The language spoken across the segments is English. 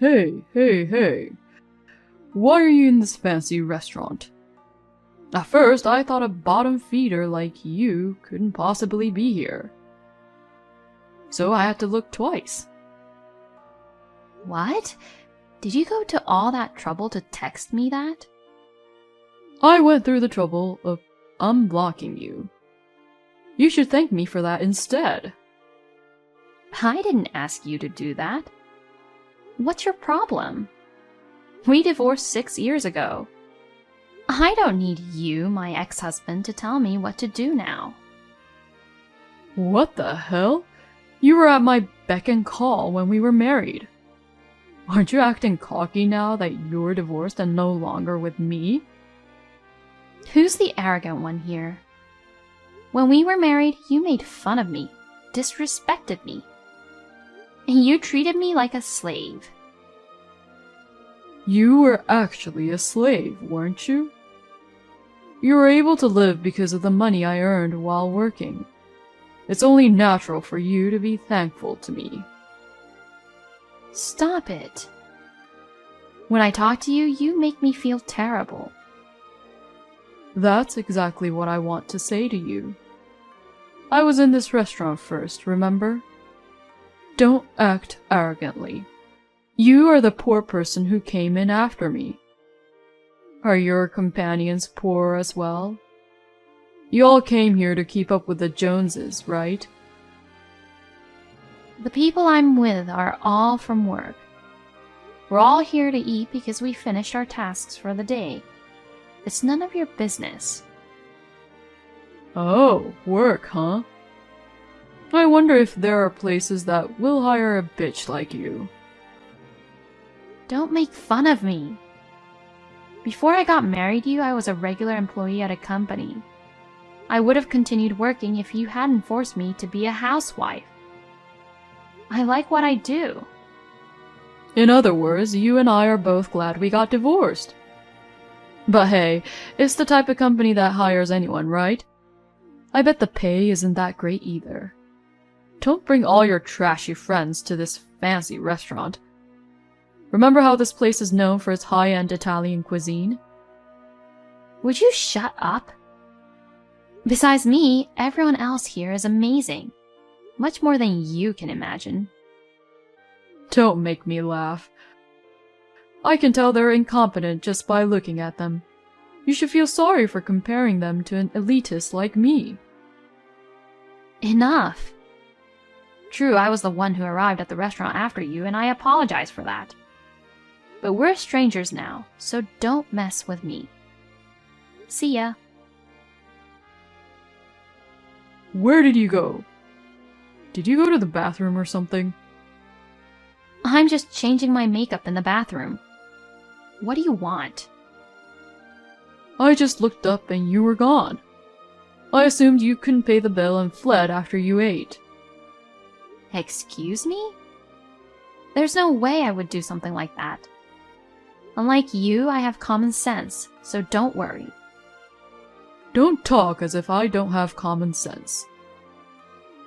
Hey. Why are you in this fancy restaurant? At first, I thought a bottom feeder like you couldn't possibly be here. So I had to look twice. What? Did you go to all that trouble to text me that? I went through the trouble of unblocking you. You should thank me for that instead. I didn't ask you to do that. What's your problem? We divorced 6 years ago. I don't need you, my ex-husband, to tell me what to do now. What the hell? You were at my beck and call when we were married. Aren't you acting cocky now that you're divorced and no longer with me? Who's the arrogant one here? When we were married, you made fun of me, disrespected me. And you treated me like a slave. You were actually a slave, weren't you? You were able to live because of the money I earned while working. It's only natural for you to be thankful to me. Stop it. When I talk to you, you make me feel terrible. That's exactly what I want to say to you. I was in this restaurant first, remember? Don't act arrogantly. You are the poor person who came in after me. Are your companions poor as well? You all came here to keep up with the Joneses, right? The people I'm with are all from work. We're all here to eat because we finished our tasks for the day. It's none of your business. Oh, work, huh? I wonder if there are places that will hire a bitch like you. Don't make fun of me. Before I got married to you, I was a regular employee at a company. I would have continued working if you hadn't forced me to be a housewife. I like what I do. In other words, you and I are both glad we got divorced. But hey, it's the type of company that hires anyone, right? I bet the pay isn't that great either. Don't bring all your trashy friends to this fancy restaurant. Remember how this place is known for its high-end Italian cuisine? Would you shut up? Besides me, everyone else here is amazing. Much more than you can imagine. Don't make me laugh. I can tell they're incompetent just by looking at them. You should feel sorry for comparing them to an elitist like me. Enough. True, I was the one who arrived at the restaurant after you, and I apologize for that. But we're strangers now, so don't mess with me. See ya. Where did you go? Did you go to the bathroom or something? I'm just changing my makeup in the bathroom. What do you want? I just looked up and you were gone. I assumed you couldn't pay the bill and fled after you ate. Excuse me? There's no way I would do something like that. Unlike you, I have common sense, so don't worry. Don't talk as if I don't have common sense.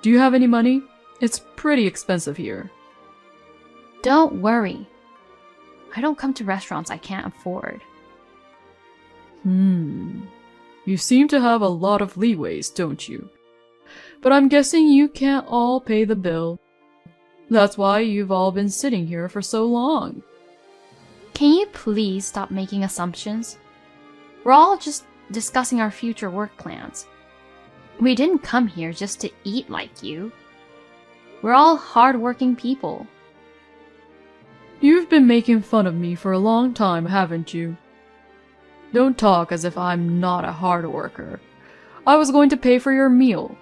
Do you have any money? It's pretty expensive here. Don't worry. I don't come to restaurants I can't afford. You seem to have a lot of leeways, don't you? But I'm guessing you can't all pay the bill. That's why you've all been sitting here for so long. Can you please stop making assumptions? We're all just discussing our future work plans. We didn't come here just to eat like you. We're all hard-working people. You've been making fun of me for a long time, haven't you? Don't talk as if I'm not a hard worker. I was going to pay for your meal.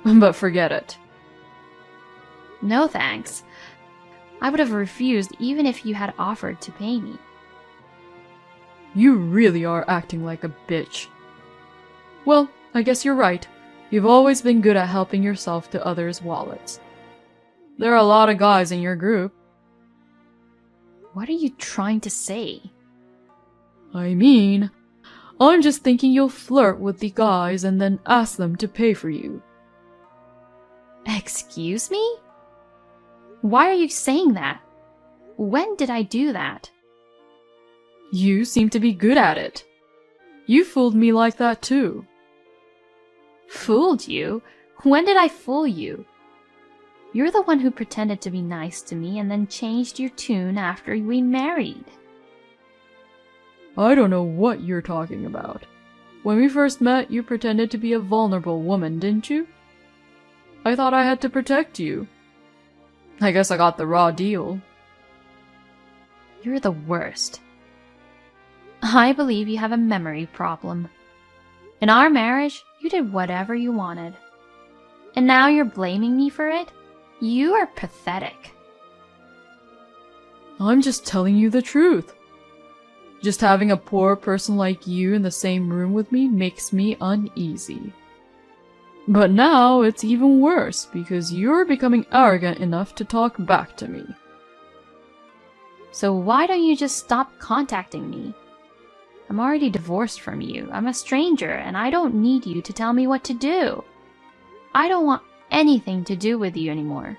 But forget it. No thanks. I would have refused even if you had offered to pay me. You really are acting like a bitch. Well, I guess you're right. You've always been good at helping yourself to others' wallets. There are a lot of guys in your group. What are you trying to say? I mean, I'm just thinking you'll flirt with the guys and then ask them to pay for you. Excuse me? Why are you saying that? When did I do that? You seem to be good at it. You fooled me like that too. Fooled you? When did I fool you? You're the one who pretended to be nice to me and then changed your tune after we married. I don't know what you're talking about. When we first met, you pretended to be a vulnerable woman, didn't you? I thought I had to protect you. I guess I got the raw deal. You're the worst. I believe you have a memory problem. In our marriage, you did whatever you wanted. And now you're blaming me for it? You are pathetic. I'm just telling you the truth. Just having a poor person like you in the same room with me makes me uneasy. But now it's even worse because you're becoming arrogant enough to talk back to me. So why don't you just stop contacting me? I'm already divorced from you. I'm a stranger and I don't need you to tell me what to do. I don't want anything to do with you anymore.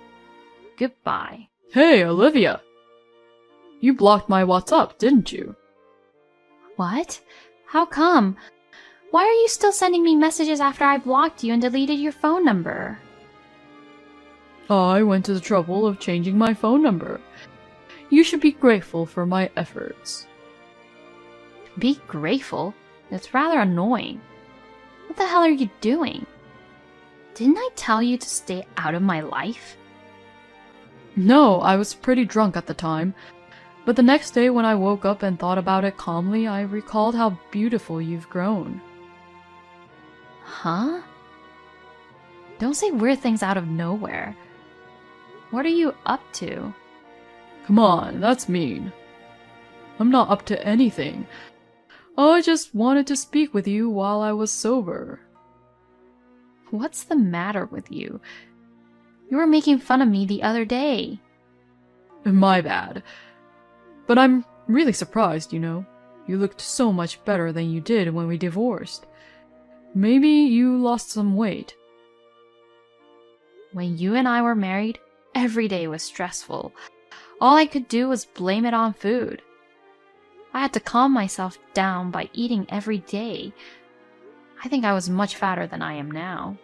Goodbye. Hey, Olivia! You blocked my WhatsApp, didn't you? What? How come? Why are you still sending me messages after I blocked you and deleted your phone number? I went to the trouble of changing my phone number. You should be grateful for my efforts. Be grateful? That's rather annoying. What the hell are you doing? Didn't I tell you to stay out of my life? No, I was pretty drunk at the time. But the next day when I woke up and thought about it calmly, I recalled how beautiful you've grown. Huh? Don't say weird things out of nowhere. What are you up to? Come on, that's mean. I'm not up to anything. I just wanted to speak with you while I was sober. What's the matter with you? You were making fun of me the other day. My bad. But I'm really surprised, you know. You looked so much better than you did when we divorced. Maybe you lost some weight. When you and I were married, every day was stressful. All I could do was blame it on food. I had to calm myself down by eating every day. I think I was much fatter than I am now.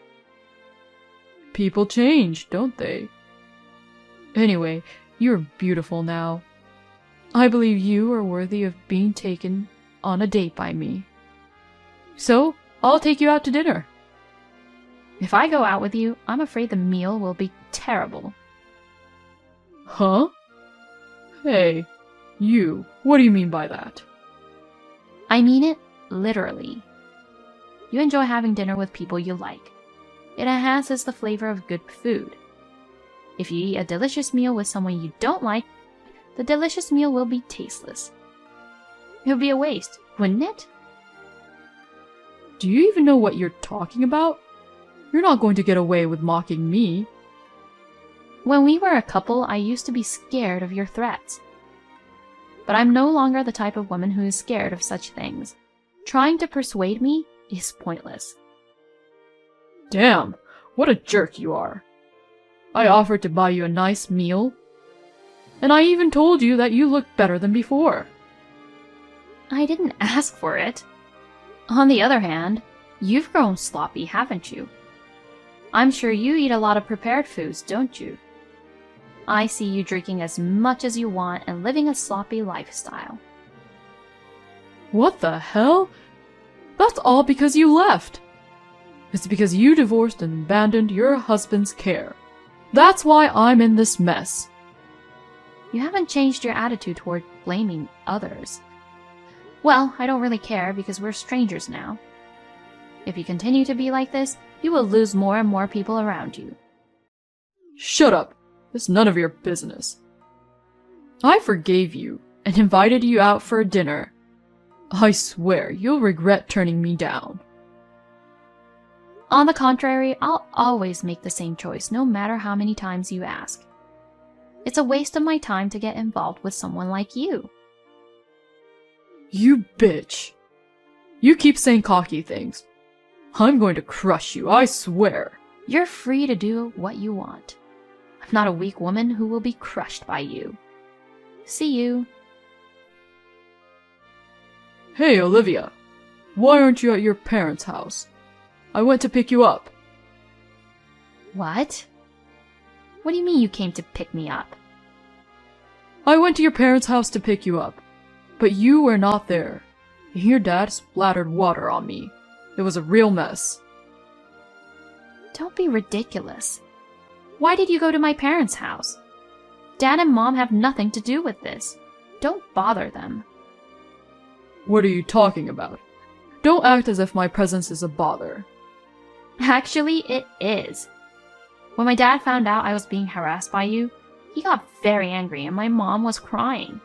People change, don't they? Anyway, you're beautiful now. I believe you are worthy of being taken on a date by me. So, I'll take you out to dinner. If I go out with you, I'm afraid the meal will be terrible. Huh? Hey, you, what do you mean by that? I mean it literally. You enjoy having dinner with people you like. It enhances the flavor of good food. If you eat a delicious meal with someone you don't like, the delicious meal will be tasteless. It would be a waste, wouldn't it? Do you even know what you're talking about? You're not going to get away with mocking me. When we were a couple, I used to be scared of your threats. But I'm no longer the type of woman who is scared of such things. Trying to persuade me is pointless. Damn, what a jerk you are. I offered to buy you a nice meal, and I even told you that you looked better than before. I didn't ask for it. On the other hand, you've grown sloppy, haven't you? I'm sure you eat a lot of prepared foods, don't you? I see you drinking as much as you want and living a sloppy lifestyle. What the hell? That's all because you left. It's because you divorced and abandoned your husband's care. That's why I'm in this mess. You haven't changed your attitude toward blaming others. Well, I don't really care because we're strangers now. If you continue to be like this, you will lose more and more people around you. Shut up. It's none of your business. I forgave you and invited you out for dinner. I swear you'll regret turning me down. On the contrary, I'll always make the same choice, no matter how many times you ask. It's a waste of my time to get involved with someone like you. You bitch. You keep saying cocky things. I'm going to crush you, I swear. You're free to do what you want. I'm not a weak woman who will be crushed by you. See you. Hey, Olivia. Why aren't you at your parents' house? I went to pick you up. What? What do you mean you came to pick me up? I went to your parents' house to pick you up, but you were not there. Your dad splattered water on me. It was a real mess. Don't be ridiculous. Why did you go to my parents' house? Dad and Mom have nothing to do with this. Don't bother them. What are you talking about? Don't act as if my presence is a bother. Actually, it is. When my dad found out I was being harassed by you, he got very angry and my mom was crying.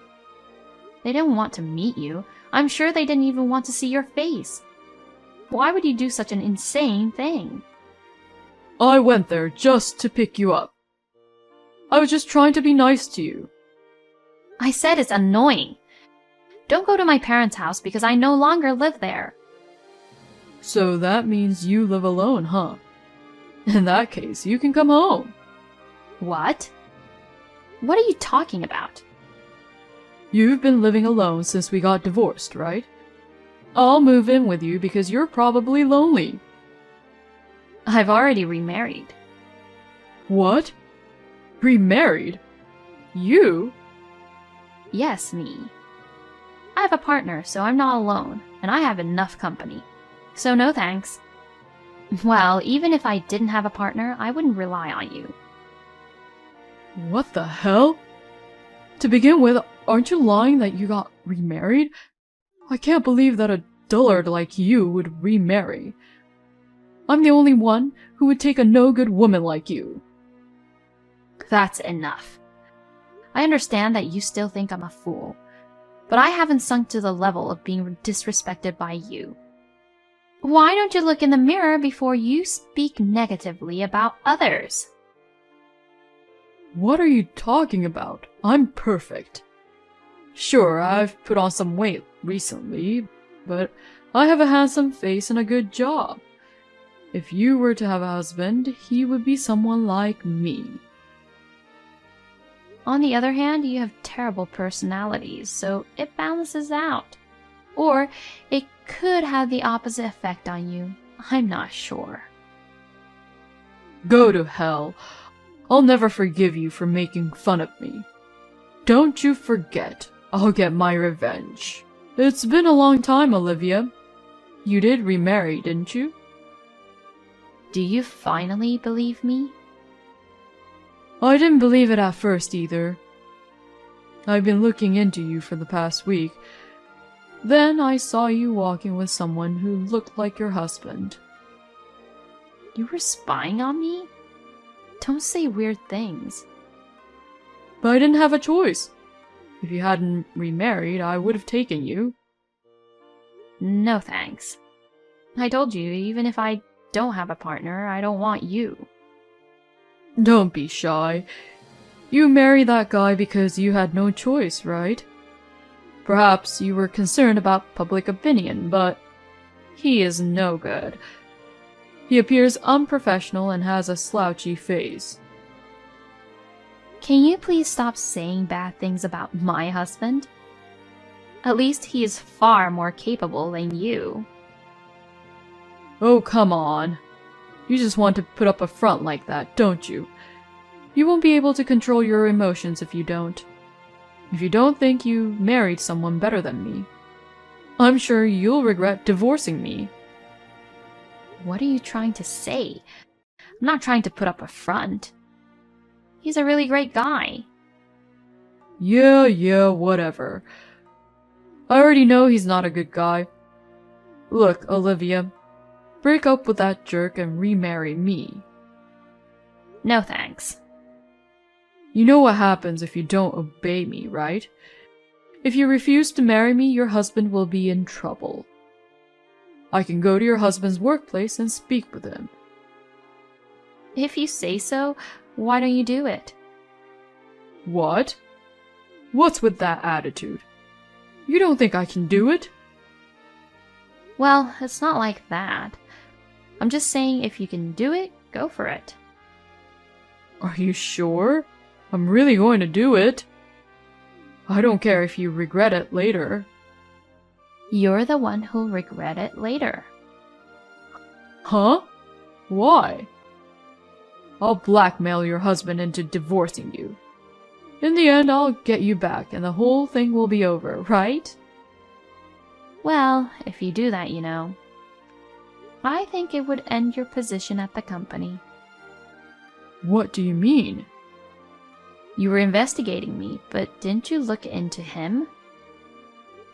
They didn't want to meet you. I'm sure they didn't even want to see your face. Why would you do such an insane thing? I went there just to pick you up. I was just trying to be nice to you. I said it's annoying. Don't go to my parents' house because I no longer live there. So that means you live alone, huh? In that case, you can come home. What? What are you talking about? You've been living alone since we got divorced, right? I'll move in with you because you're probably lonely. I've already remarried. What? Remarried? You? Yes, me. I have a partner, so I'm not alone, and I have enough company. So no thanks. Well, even if I didn't have a partner, I wouldn't rely on you. What the hell? To begin with, aren't you lying that you got remarried? I can't believe that a dullard like you would remarry. I'm the only one who would take a no-good woman like you. That's enough. I understand that you still think I'm a fool, but I haven't sunk to the level of being disrespected by you. Why don't you look in the mirror before you speak negatively about others? What are you talking about? I'm perfect. Sure, I've put on some weight recently, but I have a handsome face and a good job. If you were to have a husband, he would be someone like me. On the other hand, you have terrible personalities, so it balances out. Or it could have the opposite effect on you. I'm not sure. Go to hell. I'll never forgive you for making fun of me. Don't you forget, I'll get my revenge. It's been a long time, Olivia. You did remarry, didn't you? Do you finally believe me? I didn't believe it at first either. I've been looking into you for the past week. Then I saw you walking with someone who looked like your husband. You were spying on me? Don't say weird things. But I didn't have a choice. If you hadn't remarried, I would have taken you. No thanks. I told you, even if I don't have a partner, I don't want you. Don't be shy. You married that guy because you had no choice, right? Perhaps you were concerned about public opinion, but he is no good. He appears unprofessional and has a slouchy face. Can you please stop saying bad things about my husband? At least he is far more capable than you. Oh, come on. You just want to put up a front like that, don't you? You won't be able to control your emotions if you don't. If you don't think you married someone better than me, I'm sure you'll regret divorcing me. What are you trying to say? I'm not trying to put up a front. He's a really great guy. Yeah, whatever. I already know he's not a good guy. Look, Olivia, break up with that jerk and remarry me. No thanks. You know what happens if you don't obey me, right? If you refuse to marry me, your husband will be in trouble. I can go to your husband's workplace and speak with him. If you say so, why don't you do it? What? What's with that attitude? You don't think I can do it? Well, it's not like that. I'm just saying if you can do it, go for it. Are you sure? I'm really going to do it. I don't care if you regret it later. You're the one who'll regret it later. Huh? Why? I'll blackmail your husband into divorcing you. In the end, I'll get you back and the whole thing will be over, right? Well, if you do that, I think it would end your position at the company. What do you mean? You were investigating me, but didn't you look into him?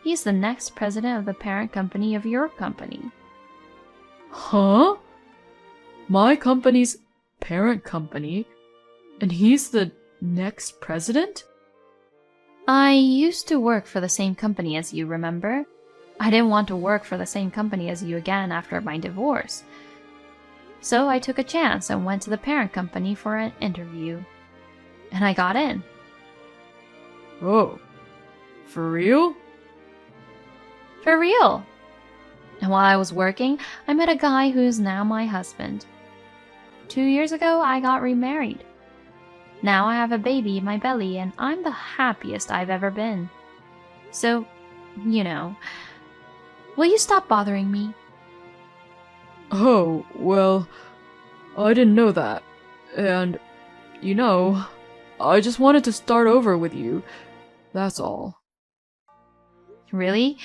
He's the next president of the parent company of your company. Huh? My company's parent company? And he's the next president? I used to work for the same company as you, remember? I didn't want to work for the same company as you again after my divorce. So I took a chance and went to the parent company for an interview. And I got in. Oh, for real? For real. And while I was working, I met a guy who's now my husband. 2 years ago, I got remarried. Now I have a baby in my belly, and I'm the happiest I've ever been. So, will you stop bothering me? Oh, well, I didn't know that. And, I just wanted to start over with you. That's all. Really?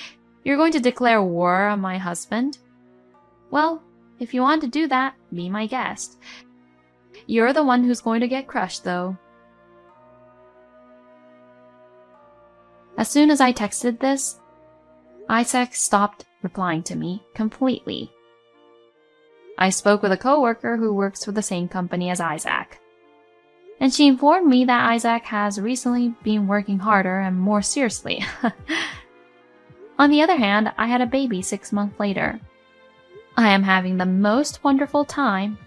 You're going to declare war on my husband? Well, if you want to do that, be my guest. You're the one who's going to get crushed, though. As soon as I texted this, Isaac stopped replying to me completely. I spoke with a coworker who works for the same company as Isaac, and she informed me that Isaac has recently been working harder and more seriously. On the other hand, I had a baby 6 months later. I am having the most wonderful time,